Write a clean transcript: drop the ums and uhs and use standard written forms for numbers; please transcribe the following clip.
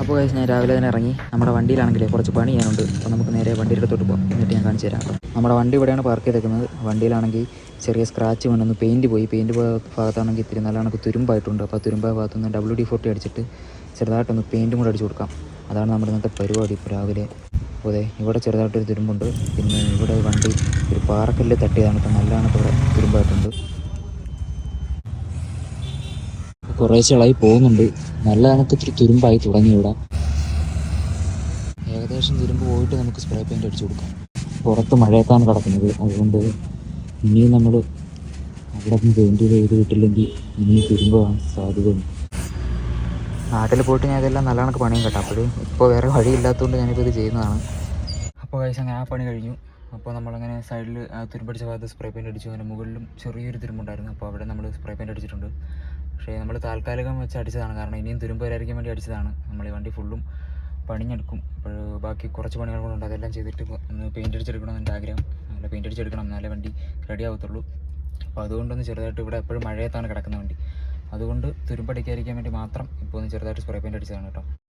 അപ്പോൾ കഴിച്ച് ഞാൻ രാവിലെ തന്നെ ഇറങ്ങി. നമ്മുടെ വണ്ടിയിലാണെങ്കിൽ കുറച്ച് പണി ചെയ്യാനുണ്ട്. അപ്പോൾ നമുക്ക് നേരെ വണ്ടിയുടെ അടുത്തോട്ട് പോകാം. എന്നിട്ട് ഞാൻ കാണിച്ചു തരാം. നമ്മുടെ വണ്ടി ഇവിടെയാണ് പാർക്ക് ചെയ്തേക്കുന്നത്. വണ്ടിയിലാണെങ്കിൽ ചെറിയ സ്ക്രാച്ച് വന്നൊന്ന് പെയിൻറ്റ് പോയി. പെയിൻറ്റ് പോയ ഭാഗത്താണെങ്കിൽ ഇത്തിരി നല്ല കണക്ക് തുരുമ്പായിട്ടുണ്ട്. അപ്പോൾ തുരുമ്പായ ഭാഗത്തുനിന്ന് WD-40 അടിച്ചിട്ട് ചെറുതായിട്ടൊന്ന് പെയിൻറ്റും കൂടെ അടിച്ചു കൊടുക്കാം. അതാണ് നമ്മുടെ ഇന്നത്തെ പരിപാടി ഇപ്പോൾ രാവിലെ. അപ്പോൾ അതെ, ഇവിടെ ചെറുതായിട്ടൊരു തുരുമ്പുണ്ട്. പിന്നെ ഇവിടെ വണ്ടി ഒരു പാറക്കല്ല് തട്ടിയതാണ്. ഇപ്പോൾ നല്ല കണക്ക് ഇവിടെ തുരുമ്പായിട്ടുണ്ട്. കുറേശ്ശളായി പോകുന്നുണ്ട്. നല്ല കണക്ക് ഇത്തിരി തുരുമ്പായി തുടങ്ങി ഇവിടെ. ഏകദേശം തുരുമ്പ് പോയിട്ട് നമുക്ക് സ്പ്രേ പെയിൻറ്റ് അടിച്ചു കൊടുക്കാം. പുറത്ത് മഴയത്താണ് കിടക്കുന്നത്. അതുകൊണ്ട് ഇനിയും നമ്മൾ അവിടെ നിന്ന് പെയിൻറ്റ് ചെയ്ത് കിട്ടില്ലെങ്കിൽ ഇനിയും തുരുമ്പ് പോകാൻ സാധ്യതയുണ്ട്. നാട്ടിൽ പോയിട്ട് ഞാൻ ഇതെല്ലാം നല്ല കണക്ക് പണിയും കേട്ടോ. അപ്പോൾ ഇപ്പോൾ വേറെ വഴിയില്ലാത്തതുകൊണ്ട് ഞാനിപ്പോൾ ഇത് ചെയ്യുന്നതാണ്. അപ്പോൾ കഴിച്ച് അങ്ങനെ ആ പണി കഴിഞ്ഞു. അപ്പോൾ നമ്മളങ്ങനെ സൈഡിൽ ആ തുരുമ്പടിച്ച ഭാഗത്ത് സ്പ്രേ പെയിൻറ്റ് അടിച്ചു. അതിന് മുകളിലും ചെറിയൊരു തുരുമ്പുണ്ടായിരുന്നു. അപ്പോൾ അവിടെ നമ്മൾ സ്പ്രേ പെയിൻറ്റ് അടിച്ചിട്ടുണ്ട്. പക്ഷേ നമ്മൾ താൽക്കാലികം വെച്ച് അടിച്ചതാണ്. കാരണം ഇനിയും തുരുമ്പ് വരാതിരിക്കാൻ വേണ്ടി അടിച്ചതാണ്. നമ്മൾ ഈ വണ്ടി ഫുള്ളും പണിഞ്ഞെടുക്കും. അപ്പോൾ ബാക്കി കുറച്ച് പണികൾ കൂടെ ഉണ്ട്. അതെല്ലാം ചെയ്തിട്ട് ഒന്ന് പെയിൻറ്റ് അടിച്ചെടുക്കണം എൻ്റെ ആഗ്രഹം. നല്ല പെയിൻറ്റ് അടിച്ചെടുക്കണം, എന്നാലേ വണ്ടി റെഡി ആവത്തുള്ളൂ. അപ്പോൾ അതുകൊണ്ടൊന്ന് ചെറുതായിട്ട് ഇവിടെ എപ്പോഴും മഴയത്താണ് കിടക്കുന്ന വണ്ടി. അതുകൊണ്ട് തുരുമ്പടിക്കാതിരിക്കാൻ വേണ്ടി മാത്രം ഇപ്പോൾ ഒന്ന് ചെറുതായിട്ട് സ്പ്രേ പെയിൻറ്റ് അടിച്ചതാണ് കേട്ടോ.